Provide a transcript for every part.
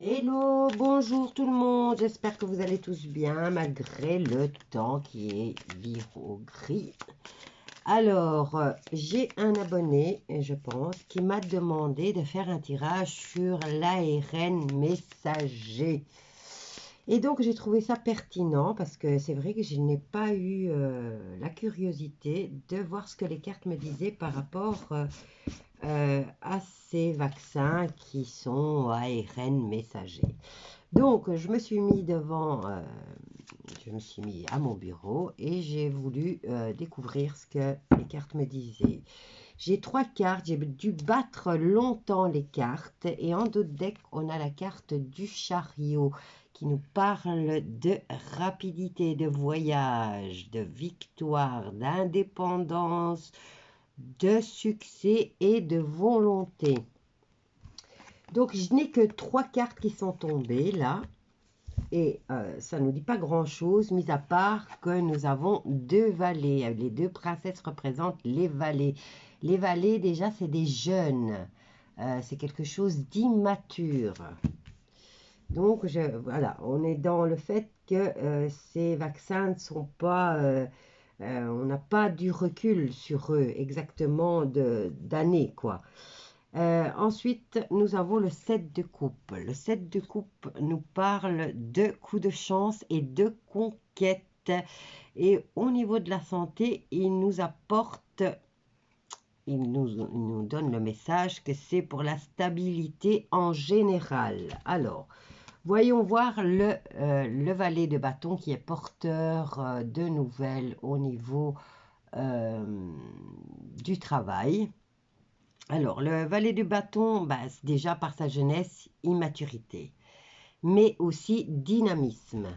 Hello, bonjour tout le monde, j'espère que vous allez tous bien malgré le temps qui est gris. Alors, j'ai un abonné, je pense, qui m'a demandé de faire un tirage sur l'ARN messager. Et donc, j'ai trouvé ça pertinent parce que c'est vrai que je n'ai pas eu la curiosité de voir ce que les cartes me disaient par rapport à ces vaccins qui sont ARN messager. Donc, je me suis mis je me suis mis à mon bureau et j'ai voulu découvrir ce que les cartes me disaient. J'ai 3 cartes, j'ai dû battre longtemps les cartes et en d'autres decks, on a la carte du chariot qui nous parle de rapidité, de voyage, de victoire, d'indépendance, de succès et de volonté. Donc, je n'ai que 3 cartes qui sont tombées là. Et ça ne nous dit pas grand-chose, mis à part que nous avons 2 valets. Les 2 princesses représentent les valets. Les valets, déjà, c'est des jeunes. C'est quelque chose d'immature. Donc, voilà, on est dans le fait que ces vaccins ne sont pas... on n'a pas du recul sur eux exactement d'années, quoi. Ensuite, nous avons le 7 de coupe. Le 7 de coupe nous parle de coups de chance et de conquête. Et au niveau de la santé, il nous apporte, il nous donne le message que c'est pour la stabilité en général. Alors, voyons voir le valet de bâton qui est porteur de nouvelles au niveau du travail. Alors, le valet du bâton, déjà par sa jeunesse, immaturité, mais aussi dynamisme.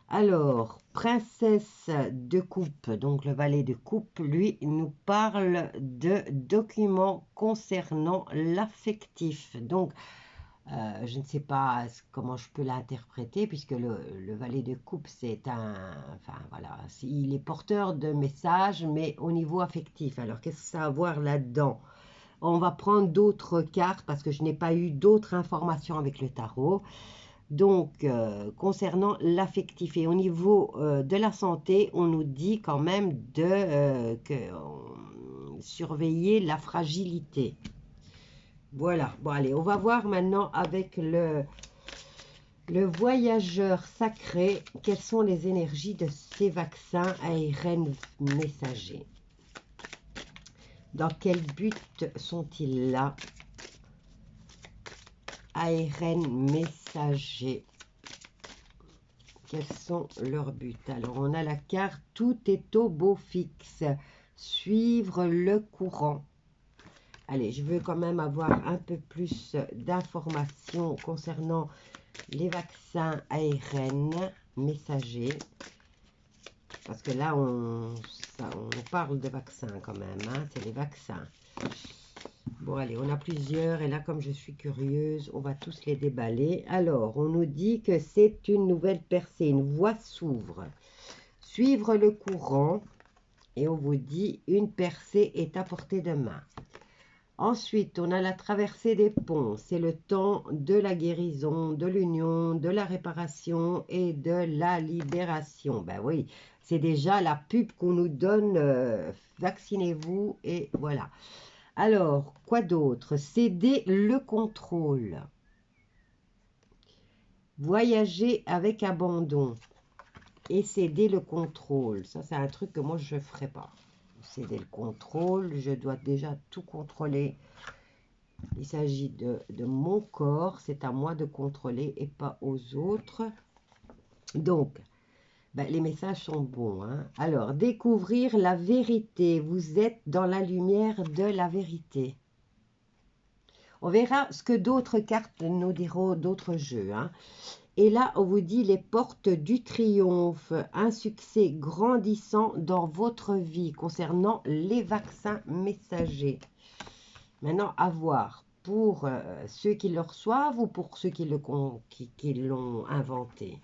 Alors, princesse de coupe, donc le valet de coupe, lui, nous parle de documents concernant l'affectif. Donc, je ne sais pas comment je peux l'interpréter, puisque le valet de coupe, c'est enfin voilà, il est porteur de messages, mais au niveau affectif. Alors, qu'est-ce que ça a à voir là-dedans? On va prendre d'autres cartes parce que je n'ai pas eu d'autres informations avec le tarot. Donc, concernant l'affectif et au niveau de la santé, on nous dit quand même de surveiller la fragilité. Voilà. Bon, allez, on va voir maintenant avec le voyageur sacré, quelles sont les énergies de ces vaccins ARN messagers. Dans quel but sont-ils là? ARN messager. Quels sont leurs buts? Alors, on a la carte « Tout est au beau fixe ». Suivre le courant. Allez, je veux quand même avoir un peu plus d'informations concernant les vaccins ARN messagers. Parce que là, on parle de vaccins quand même, hein, c'est les vaccins. Bon, allez, on a plusieurs. Et là, comme je suis curieuse, on va tous les déballer. Alors, on nous dit que c'est une nouvelle percée. Une voie s'ouvre. Suivre le courant. Et on vous dit, une percée est à portée de main. Ensuite, on a la traversée des ponts. C'est le temps de la guérison, de l'union, de la réparation et de la libération. Ben oui, c'est déjà la pub qu'on nous donne. Vaccinez-vous et voilà. Alors, quoi d'autre? Céder le contrôle. Voyager avec abandon. Et céder le contrôle. Ça, c'est un truc que moi, je ne ferai pas. Céder le contrôle, je dois déjà tout contrôler. Il s'agit de mon corps, c'est à moi de contrôler et pas aux autres. Donc, les messages sont bons, hein. Alors, découvrir la vérité. Vous êtes dans la lumière de la vérité. On verra ce que d'autres cartes nous diront, d'autres jeux, hein. Et là, on vous dit les portes du triomphe, un succès grandissant dans votre vie concernant les vaccins messagers. Maintenant, à voir pour ceux qui le reçoivent ou pour ceux qui l'ont inventé.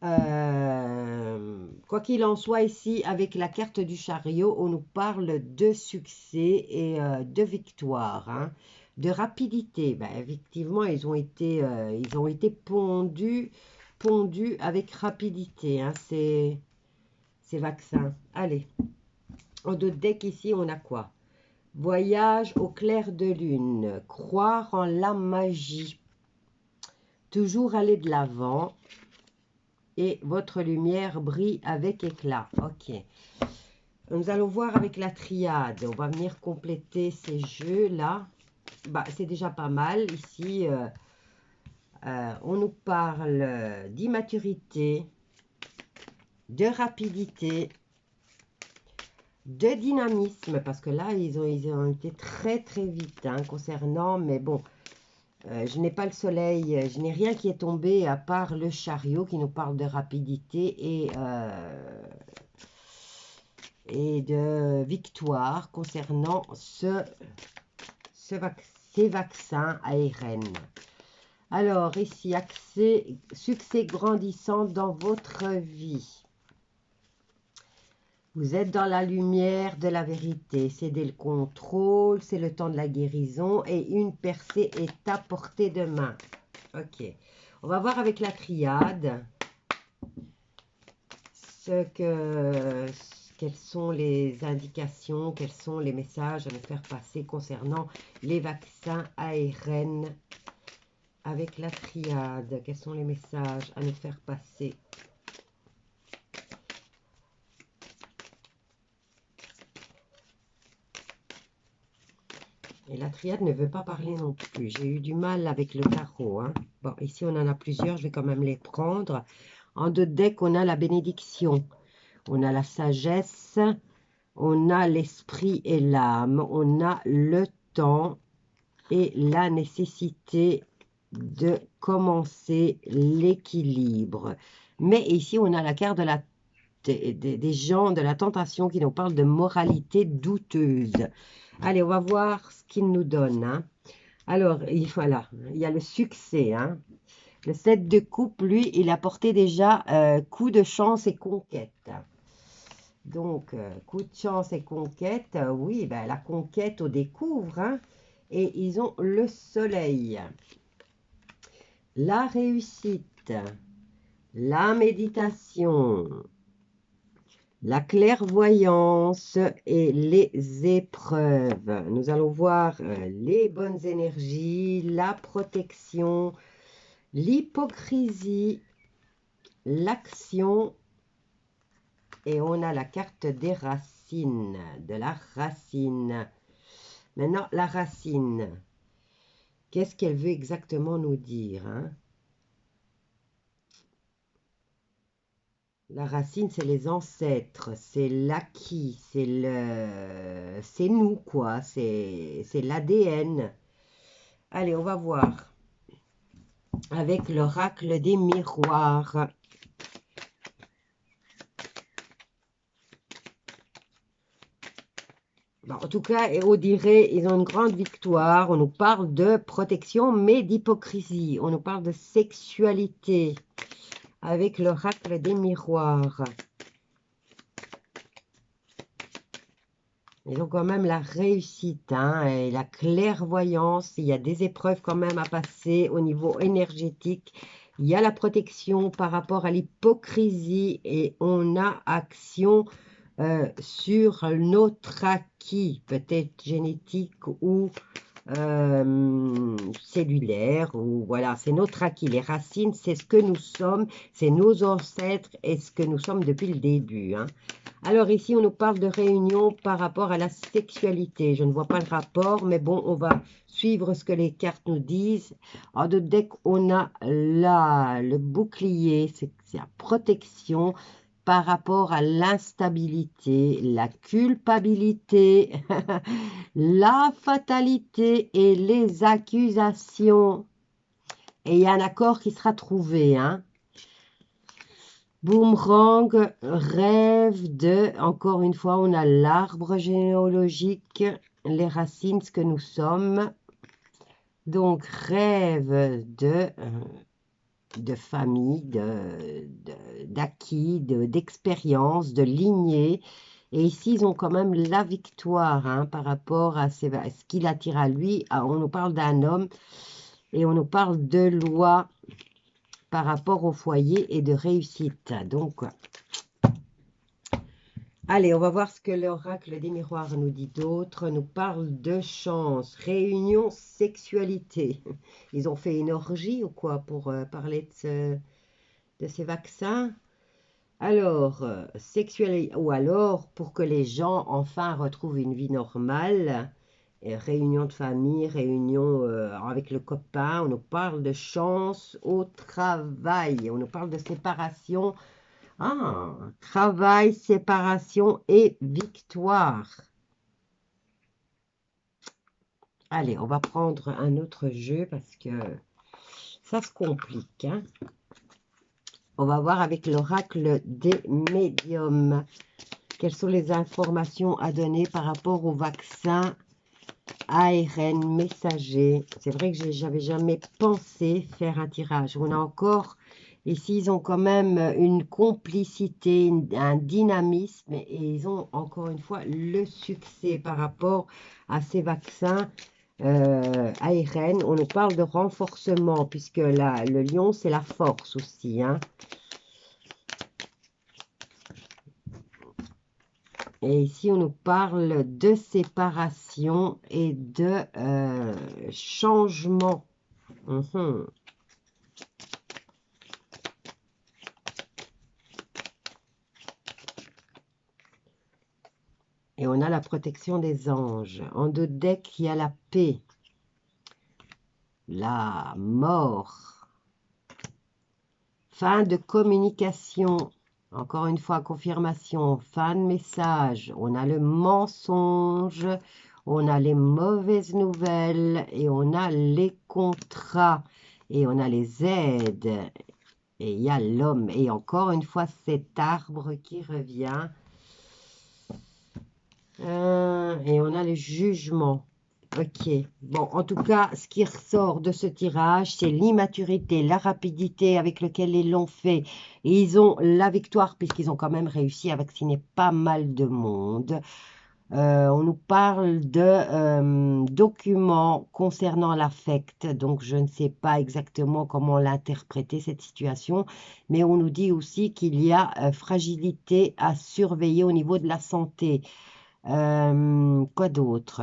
Quoi qu'il en soit, ici, avec la carte du chariot, on nous parle de succès et de victoire, hein. de rapidité. Ben, effectivement, ils ont été pondus avec rapidité, hein, ces vaccins. Allez, en d'autres decks ici, on a quoi? Voyage au clair de lune, croire en la magie, toujours aller de l'avant et votre lumière brille avec éclat. Ok. Nous allons voir avec la triade. On va venir compléter ces jeux-là. Bah, c'est déjà pas mal. Ici, on nous parle d'immaturité, de rapidité, de dynamisme. Parce que là, ils ont été très, très vite hein, concernant. Mais bon, je n'ai pas le soleil. Je n'ai rien qui est tombé à part le chariot qui nous parle de rapidité et de victoire concernant ces vaccins ARN. Alors, ici, succès grandissant dans votre vie. Vous êtes dans la lumière de la vérité. Cédez le contrôle, c'est le temps de la guérison et une percée est à portée de main. Ok. On va voir avec la triade quelles sont les indications, quels sont les messages à nous faire passer concernant les vaccins ARN avec la triade. Quels sont les messages à nous faire passer? Et la triade ne veut pas parler non plus. J'ai eu du mal avec le tarot. Hein. Bon, ici, on en a plusieurs. Je vais quand même les prendre. En deux decks, on a la bénédiction. On a la sagesse. On a l'esprit et l'âme. On a le temps et la nécessité de commencer l'équilibre. Mais ici, on a la carte de des gens de la tentation qui nous parlent de moralité douteuse. Allez, on va voir ce qu'il nous donne. Hein. Alors, voilà, il y a le succès. Hein. Le 7 de coupe, lui, il a porté déjà coup de chance et conquête. Donc, coup de chance et conquête, oui, ben, la conquête, on découvre. Hein. Et ils ont le soleil. La réussite. La méditation. La clairvoyance et les épreuves. Nous allons voir les bonnes énergies, la protection, l'hypocrisie, l'action. Et on a la carte des racines, de la racine. Maintenant, la racine. Qu'est-ce qu'elle veut exactement nous dire hein? La racine, c'est les ancêtres, c'est l'acquis, c'est nous, quoi. C'est l'ADN. Allez, on va voir. Avec l'oracle des miroirs. Bon, en tout cas, on dirait ils ont une grande victoire. On nous parle de protection, mais d'hypocrisie. On nous parle de sexualité. Avec l'oracle des miroirs. Ils ont quand même la réussite hein, et la clairvoyance. Il y a des épreuves quand même à passer au niveau énergétique. Il y a la protection par rapport à l'hypocrisie et on a action sur notre acquis, peut-être génétique ou cellulaire, ou voilà, c'est notre acquis. Les racines, c'est ce que nous sommes, c'est nos ancêtres et ce que nous sommes depuis le début. Hein. Alors ici, on nous parle de réunion par rapport à la sexualité. Je ne vois pas le rapport, mais bon, on va suivre ce que les cartes nous disent. En deux decks, on a là le bouclier, c'est la protection par rapport à l'instabilité, la culpabilité, la fatalité et les accusations. Et il y a un accord qui sera trouvé, hein. Boomerang, rêve de, encore une fois, on a l'arbre généalogique, les racines, ce que nous sommes. Donc, rêve de famille, d'acquis, d'expérience, de lignée. Et ici, ils ont quand même la victoire hein, par rapport à ce qu'il attire à lui. Ah, on nous parle d'un homme et on nous parle de loi par rapport au foyer et de réussite. Donc, allez, on va voir ce que l'oracle des miroirs nous dit d'autre. Nous parle de chance, réunion, sexualité. Ils ont fait une orgie ou quoi pour parler de ces vaccins? Alors, sexualité, ou alors pour que les gens enfin retrouvent une vie normale. Réunion de famille, réunion avec le copain. On nous parle de chance au travail. On nous parle de séparation. Ah, travail, séparation et victoire. Allez, on va prendre un autre jeu parce que ça se complique. Hein. On va voir avec l'oracle des médiums. Quelles sont les informations à donner par rapport au vaccin ARN messager? C'est vrai que j'avais jamais pensé faire un tirage. On a encore, ici, ils ont quand même une complicité, un dynamisme et ils ont encore une fois le succès par rapport à ces vaccins ARN. On nous parle de renforcement puisque le lion, c'est la force aussi. Hein. Et ici, on nous parle de séparation et de changement. Et on a la protection des anges. En deux decks, il y a la paix, la mort, fin de communication. Encore une fois, confirmation, fin de message. On a le mensonge, on a les mauvaises nouvelles et on a les contrats et on a les aides. Et il y a l'homme. Et encore une fois, cet arbre qui revient. Et on a le jugement. Ok. Bon, en tout cas, ce qui ressort de ce tirage, c'est l'immaturité, la rapidité avec laquelle ils l'ont fait. Et ils ont la victoire puisqu'ils ont quand même réussi à vacciner pas mal de monde. On nous parle de documents concernant l'affect. Donc, je ne sais pas exactement comment l'interpréter, cette situation. Mais on nous dit aussi qu'il y a fragilité à surveiller au niveau de la santé. Quoi d'autre?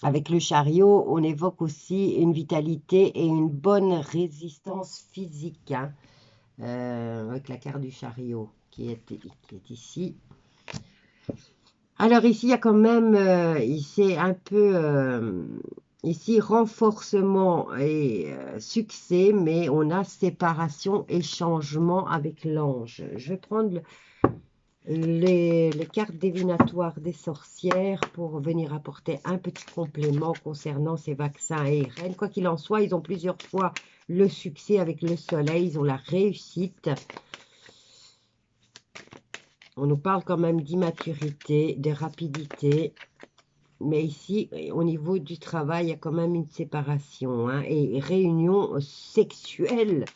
Avec le chariot, on évoque aussi une vitalité et une bonne résistance physique. Hein, avec la carte du chariot qui est ici. Alors ici, il y a quand même, c'est un peu, ici, renforcement et succès, mais on a séparation et changement avec l'ange. Je vais prendre les cartes divinatoires des sorcières pour venir apporter un petit complément concernant ces vaccins ARN. Quoi qu'il en soit, ils ont plusieurs fois le succès avec le soleil, ils ont la réussite. On nous parle quand même d'immaturité, de rapidité. Mais ici, au niveau du travail, il y a quand même une séparation. Hein, et réunion sexuelle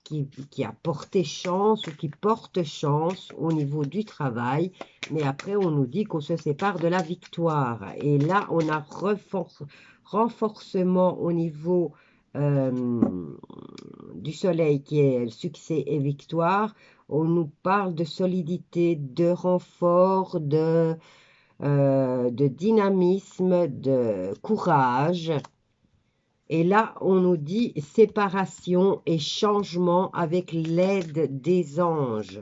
qui a porté chance ou qui porte chance au niveau du travail. Mais après, on nous dit qu'on se sépare de la victoire. Et là, on a renforcement au niveau du soleil qui est succès et victoire. On nous parle de solidité, de renfort, de dynamisme, de courage. Et là, on nous dit séparation et changement avec l'aide des anges.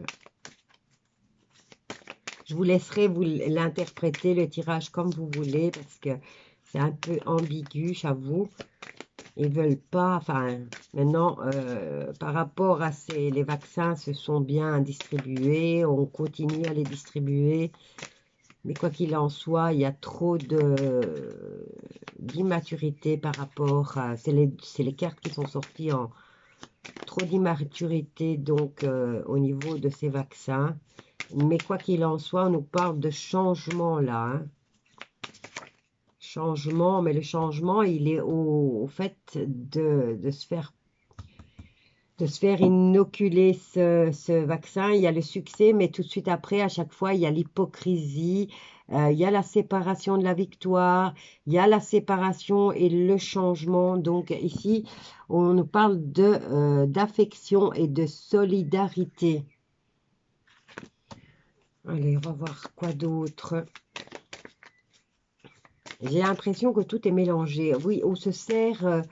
Je vous laisserai vous l'interpréter, le tirage, comme vous voulez, parce que c'est un peu ambigu, j'avoue. Ils ne veulent pas, enfin, maintenant, par rapport à les vaccins se sont bien distribués, on continue à les distribuer. Mais quoi qu'il en soit, il y a trop d'immaturité par rapport à... C'est les cartes qui sont sorties en trop d'immaturité donc au niveau de ces vaccins. Mais quoi qu'il en soit, on nous parle de changement là. Hein. Changement, mais le changement, il est au fait de de se faire inoculer ce vaccin. Il y a le succès, mais tout de suite après, à chaque fois, il y a l'hypocrisie, il y a la séparation de la victoire, il y a la séparation et le changement. Donc ici, on nous parle d'affection et de solidarité. Allez, on va voir quoi d'autre. J'ai l'impression que tout est mélangé. Oui, on se sert...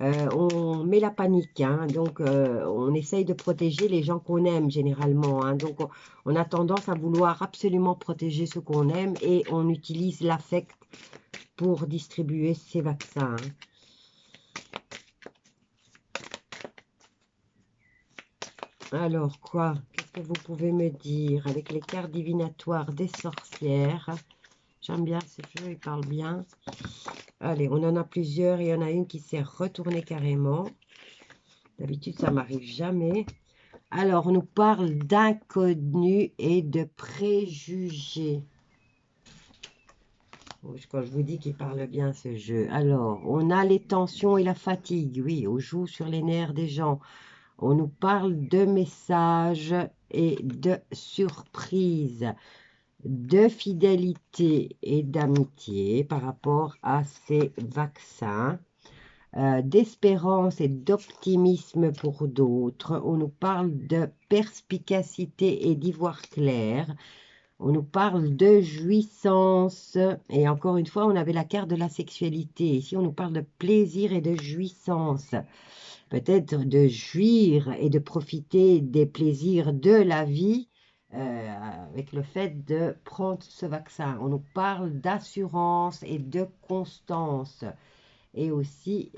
on met la panique, hein, donc on essaye de protéger les gens qu'on aime généralement. Hein, donc on a tendance à vouloir absolument protéger ceux qu'on aime et on utilise l'affect pour distribuer ces vaccins. Hein. Alors quoi? Qu'est-ce que vous pouvez me dire avec les cartes divinatoires des sorcières? J'aime bien ce jeu, il parle bien. Allez, on en a plusieurs. Il y en a une qui s'est retournée carrément. D'habitude, ça m'arrive jamais. Alors, on nous parle d'inconnus et de préjugés. Quand je vous dis qu'il parle bien ce jeu. Alors, on a les tensions et la fatigue. Oui, on joue sur les nerfs des gens. On nous parle de messages et de surprises, de fidélité et d'amitié par rapport à ces vaccins. D'espérance et d'optimisme pour d'autres. On nous parle de perspicacité et d'ivoire clair. On nous parle de jouissance. Et encore une fois, on avait la carte de la sexualité. Ici, on nous parle de plaisir et de jouissance. Peut-être de jouir et de profiter des plaisirs de la vie avec le fait de prendre ce vaccin. On nous parle d'assurance et de constance. Et aussi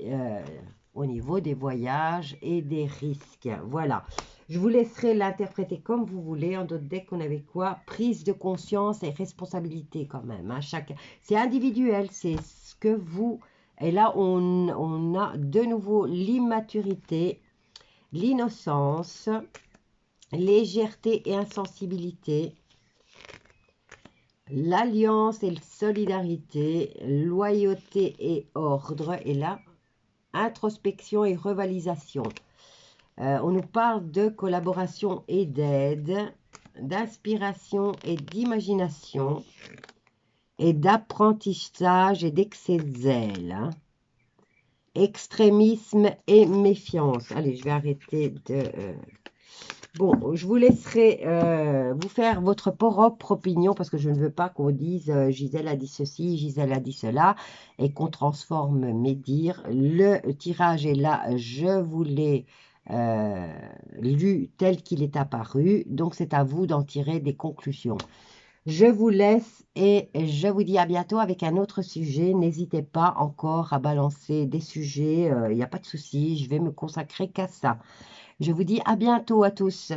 au niveau des voyages et des risques. Voilà. Je vous laisserai l'interpréter comme vous voulez. En d'autres decks, on avait quoi? Prise de conscience et responsabilité quand même. Hein. C'est individuel, c'est ce que vous... Et là, on a de nouveau l'immaturité, l'innocence, légèreté et insensibilité, l'alliance et la solidarité, loyauté et ordre. Et là, introspection et rivalisation. On nous parle de collaboration et d'aide, d'inspiration et d'imagination, et d'apprentissage et d'excès de zèle. Hein. Extrémisme et méfiance. Allez, je vais arrêter de... Bon, je vous laisserai vous faire votre propre opinion parce que je ne veux pas qu'on dise Gisèle a dit ceci, Gisèle a dit cela et qu'on transforme mes dires. Le tirage est là, je vous l'ai lu tel qu'il est apparu, donc c'est à vous d'en tirer des conclusions. Je vous laisse et je vous dis à bientôt avec un autre sujet. N'hésitez pas encore à balancer des sujets, il n'y a pas de souci, je vais me consacrer qu'à ça. Je vous dis à bientôt à tous.